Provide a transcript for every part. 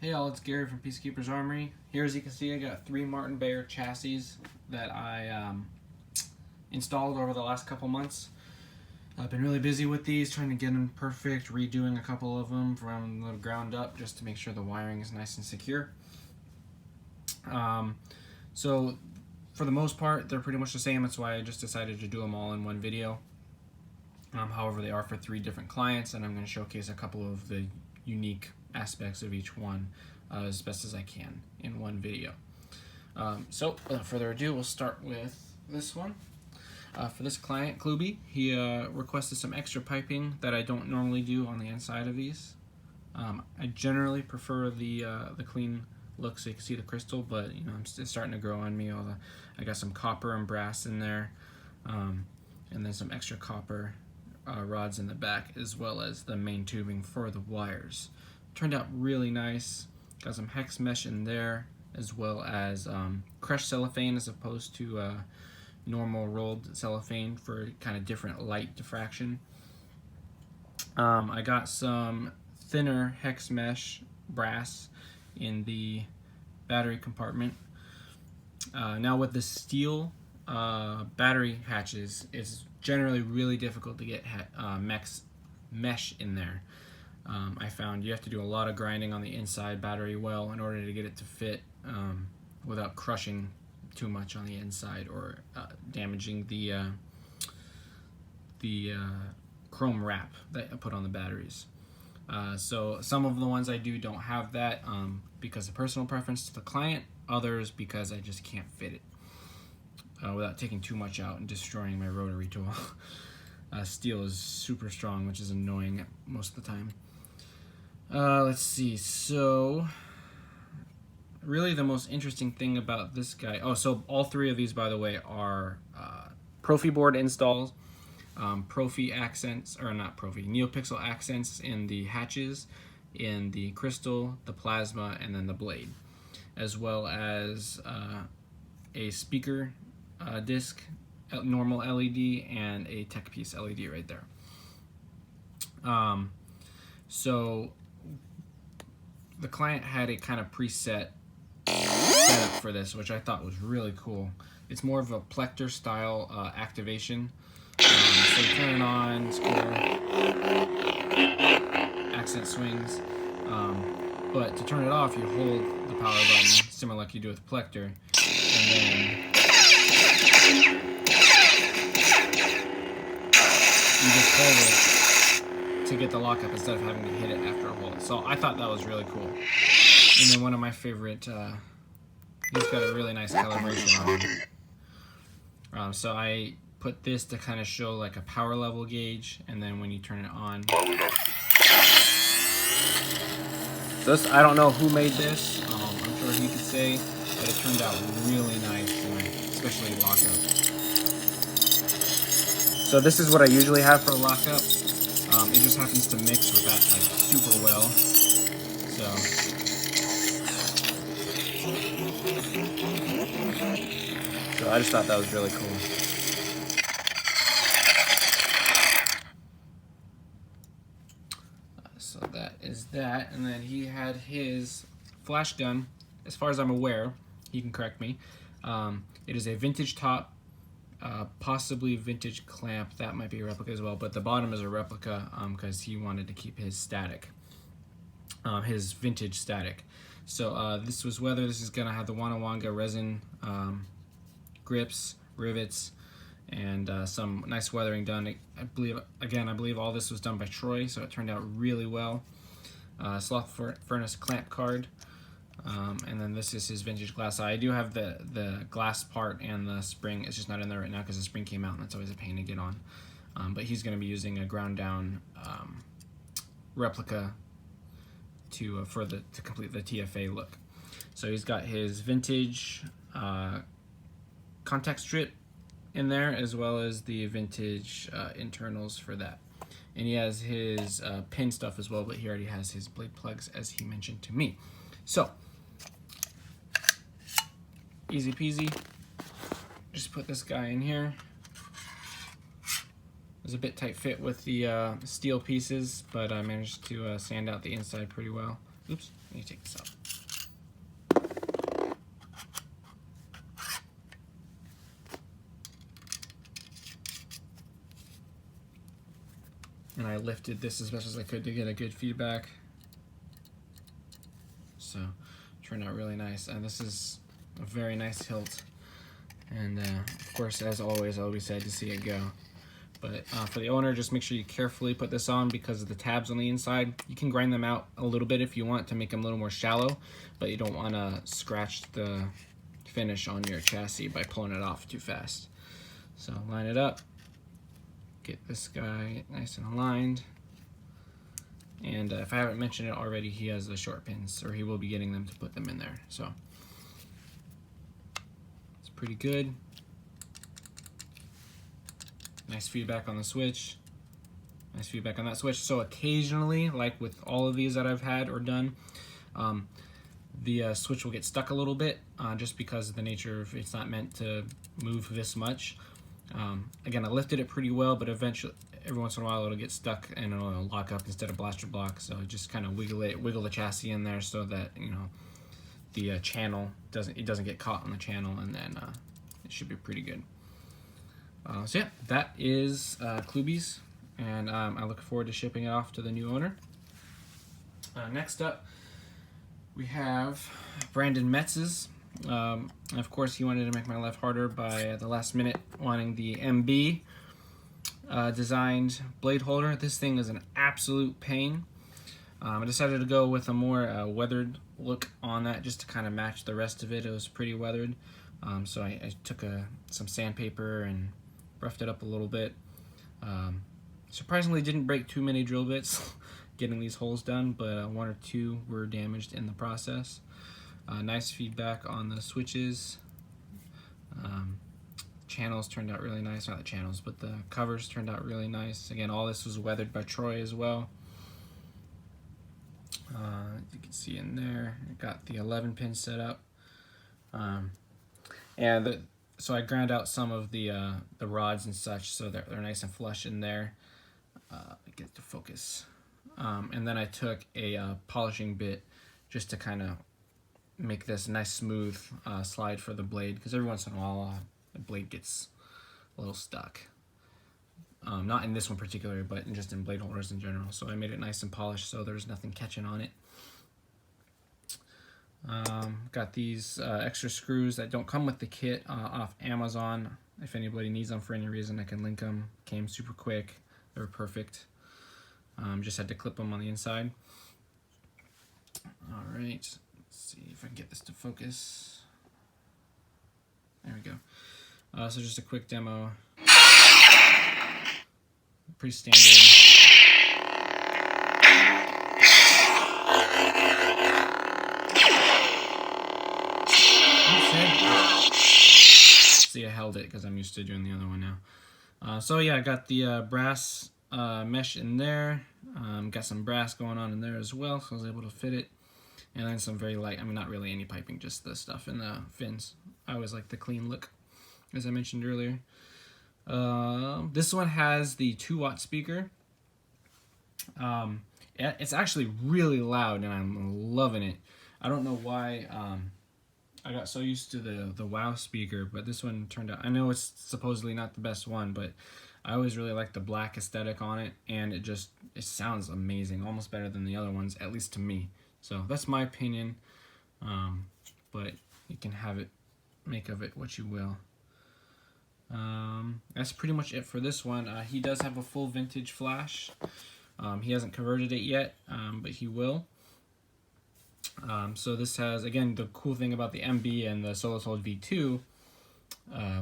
Hey all, it's Gary from Peacekeeper's Armory. Here, as you can see, I got 3 Martin Bear chassis that I installed over the last couple months. I've been really busy with these, trying to get them perfect, redoing a couple of them from the ground up just to make sure the wiring is nice and secure. So for the most part, they're pretty much the same. That's why I just decided to do them all in one video. However, they are for 3 different clients, and I'm going to showcase a couple of the unique aspects of each one as best as I can in one video. So without further ado, we'll start with this one. For this client, Kluby, he requested some extra piping that I don't normally do on the inside of these. I generally prefer the clean look so you can see the crystal, but you know, it's starting to grow on me. I got some copper and brass in there, and then some extra copper rods in the back, as well as the main tubing for the wires. Turned out really nice. Got some hex mesh in there, as well as crushed cellophane as opposed to normal rolled cellophane for kind of different light diffraction. I got some thinner hex mesh brass in the battery compartment. Now with the steel battery hatches, it's generally really difficult to get mesh in there. I found you have to do a lot of grinding on the inside battery well in order to get it to fit without crushing too much on the inside or damaging the chrome wrap that I put on the batteries. So some of the ones I do don't have that because of personal preference to the client, others because I just can't fit it without taking too much out and destroying my rotary tool. Steel is super strong, which is annoying most of the time. Let's see, so really the most interesting thing about this guy, so all 3 of these, by the way, are proffieboard installs, profi accents, or not profi, neopixel accents in the hatches, in the crystal, the plasma, and then the blade, as well as a speaker disc, normal LED, and a tech piece LED right there. So the client had a kind of preset setup for this, which I thought was really cool. It's more of a plector style activation. So you turn it on, square, accent swings. But to turn it off, you hold the power button, similar like you do with the plector, and then you just hold it to get the lockup instead of having to hit it after a hold. So I thought that was really cool. And then one of my favorite, he's got a really nice calibration on it. So I put this to kind of show like a power level gauge, and then when you turn it on. So this, I don't know who made this. I'm sure he could say, but it turned out really nice, especially lockup. So this is what I usually have for a lockup. It just happens to mix with that like super well. So I just thought that was really cool. So that is that, and then he had his flash gun. As far as I'm aware, he can correct me. It is a vintage top. Possibly vintage clamp, that might be a replica as well, but the bottom is a replica because he wanted to keep his static, his vintage static. So this was whether this is gonna have the Wanawanga resin grips, rivets, and some nice weathering done. I believe all this was done by Troy, so it turned out really well. Sloth furnace clamp card. And then this is his vintage glass eye. I do have the glass part and the spring. It's just not in there right now because the spring came out, and that's always a pain to get on. But he's going to be using a ground down replica to complete the TFA look. So he's got his vintage contact strip in there, as well as the vintage internals for that. And he has his pin stuff as well, but he already has his blade plugs, as he mentioned to me. So easy peasy, just put this guy in here. It was a bit tight fit with the steel pieces, but I managed to sand out the inside pretty well. Oops, let me take this out. And I lifted this as best as I could to get a good feedback. So, turned out really nice. And this is a very nice hilt. And of course, as always, I'll be sad to see it go. But for the owner, just make sure you carefully put this on because of the tabs on the inside. You can grind them out a little bit if you want to make them a little more shallow, but you don't want to scratch the finish on your chassis by pulling it off too fast. So line it up, get this guy nice and aligned. And if I haven't mentioned it already, he has the short pins, or he will be getting them to put them in there. So it's pretty good. Nice feedback on the switch. Nice feedback on that switch. So occasionally, like with all of these that I've had or done, the switch will get stuck a little bit just because of the nature of it's not meant to move this much. Again, I lifted it pretty well, but eventually, every once in a while, it'll get stuck and it'll lock up instead of blaster block. So just kind of wiggle the chassis in there so that the channel doesn't get caught on the channel, and then it should be pretty good. So yeah, that is Klube's, and I look forward to shipping it off to the new owner. Next up, we have Brandon Metz's. Of course, he wanted to make my life harder by the last minute wanting the MB designed blade holder. This thing is an absolute pain. I decided to go with a more weathered look on that just to kind of match the rest of it. It was pretty weathered. So I took some sandpaper and roughed it up a little bit. Surprisingly didn't break too many drill bits getting these holes done, but one or two were damaged in the process. Nice feedback on the switches. Channels turned out really nice. Not the channels, but the covers turned out really nice. Again, all this was weathered by Troy as well. You can see in there, I got the 11 pin set up. So I ground out some of the rods and such so that they're nice and flush in there. Get it to focus. And then I took a polishing bit just to kind of make this nice smooth slide for the blade, because every once in a while the blade gets a little stuck. Not in this one particularly, but just in blade holders in general. So I made it nice and polished so there's nothing catching on it. Got these extra screws that don't come with the kit off Amazon. If anybody needs them for any reason, I can link them. Came super quick. They were perfect. Just had to clip them on the inside. All right. Let's see if I can get this to focus. There we go. So just a quick demo. Pretty standard. See, I held it because I'm used to doing the other one now. So yeah, I got the brass mesh in there. Got some brass going on in there as well, so I was able to fit it. And then some very light, I mean, not really any piping, just the stuff in the fins. I always like the clean look, as I mentioned earlier. This one has the 2-watt speaker. It's actually really loud, and I'm loving it. I don't know why I got so used to the WOW speaker, but this one turned out, I know it's supposedly not the best one, but I always really like the black aesthetic on it, and it sounds amazing, almost better than the other ones, at least to me. So that's my opinion, but you can make of it what you will. That's pretty much it for this one. He does have a full vintage flash. He hasn't converted it yet, but he will. So this has, again, the cool thing about the MB and the Solitold V2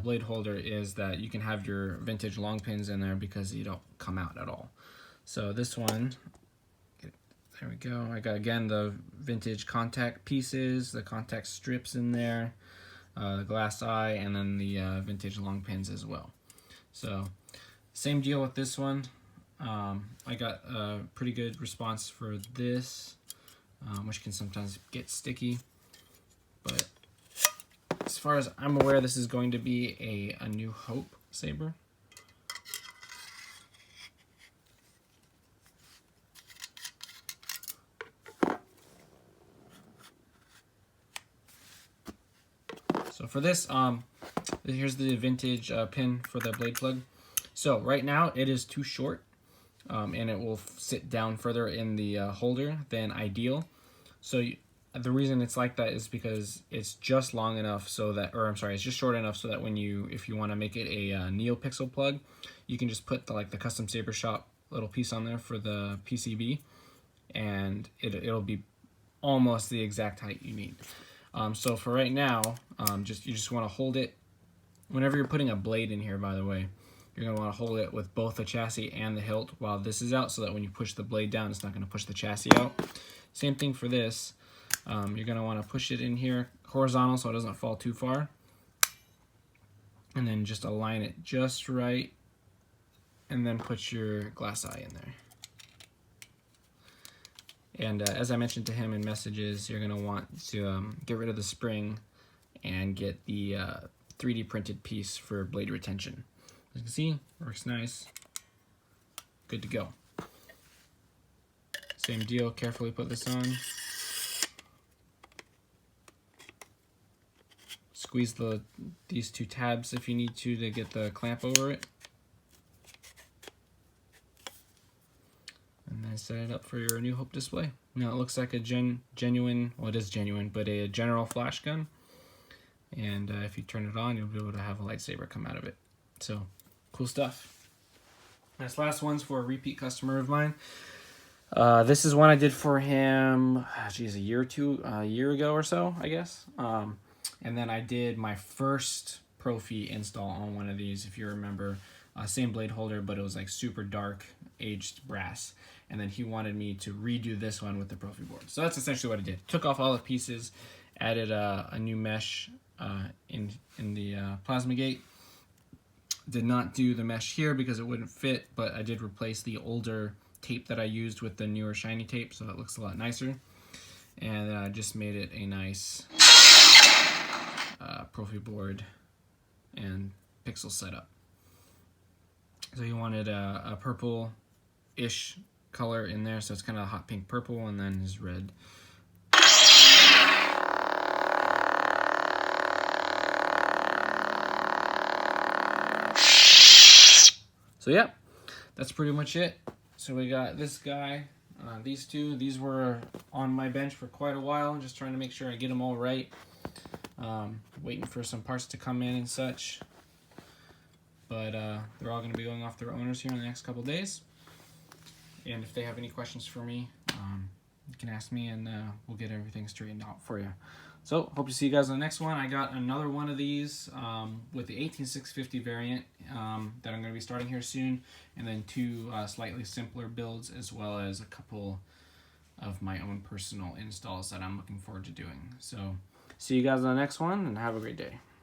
blade holder is that you can have your vintage long pins in there because you don't come out at all. So this one, there we go. I got, again, the vintage contact pieces, the contact strips in there, the glass eye, and then the vintage long pins as well. So same deal with this one. I got a pretty good response for this, which can sometimes get sticky, but as far as I'm aware, this is going to be a New Hope saber. So for this, here's the vintage pin for the blade plug. So right now it is too short, and it will sit down further in the holder than ideal. So the reason it's like that is because it's just long enough so that, or I'm sorry, it's just short enough so that if you want to make it a neopixel plug, you can just put the custom Saber Shop little piece on there for the PCB, and it'll be almost the exact height you need. So for right now, you just want to hold it. Whenever you're putting a blade in here, by the way, you're going to want to hold it with both the chassis and the hilt while this is out, so that when you push the blade down, it's not going to push the chassis out. Same thing for this. You're going to want to push it in here horizontal so it doesn't fall too far. And then just align it just right. And then put your glass eye in there. And as I mentioned to him in messages, you're going to want to get rid of the spring and get the 3D printed piece for blade retention. As you can see, works nice. Good to go. Same deal, carefully put this on. Squeeze these two tabs if you need to get the clamp over it. And then set it up for your New Hope display. Now it looks like a genuine, well, it is genuine, but a general flash gun. And if you turn it on, you'll be able to have a lightsaber come out of it. So, cool stuff. This last one's for a repeat customer of mine. This is one I did for him, a year ago or so, I guess. And then I did my first Profi install on one of these, if you remember. Same blade holder, but it was like super dark, aged brass. And then he wanted me to redo this one with the proffieboard. So that's essentially what I did. Took off all the pieces, added a new mesh in the plasma gate. Did not do the mesh here because it wouldn't fit, but I did replace the older tape that I used with the newer shiny tape, so it looks a lot nicer. And just made it a nice proffieboard and pixel setup. So you wanted a purple-ish color in there, so it's kind of a hot pink purple, and then his red. So yeah, that's pretty much it. So we got this guy, these two. These were on my bench for quite a while, just trying to make sure I get them all right. Waiting for some parts to come in and such. But they're all going to be going off their owners here in the next couple days. And if they have any questions for me, you can ask me, and we'll get everything straightened out for you. So, hope to see you guys on the next one. I got another one of these with the 18650 variant that I'm going to be starting here soon, and then two slightly simpler builds, as well as a couple of my own personal installs that I'm looking forward to doing. So, see you guys on the next one, and have a great day.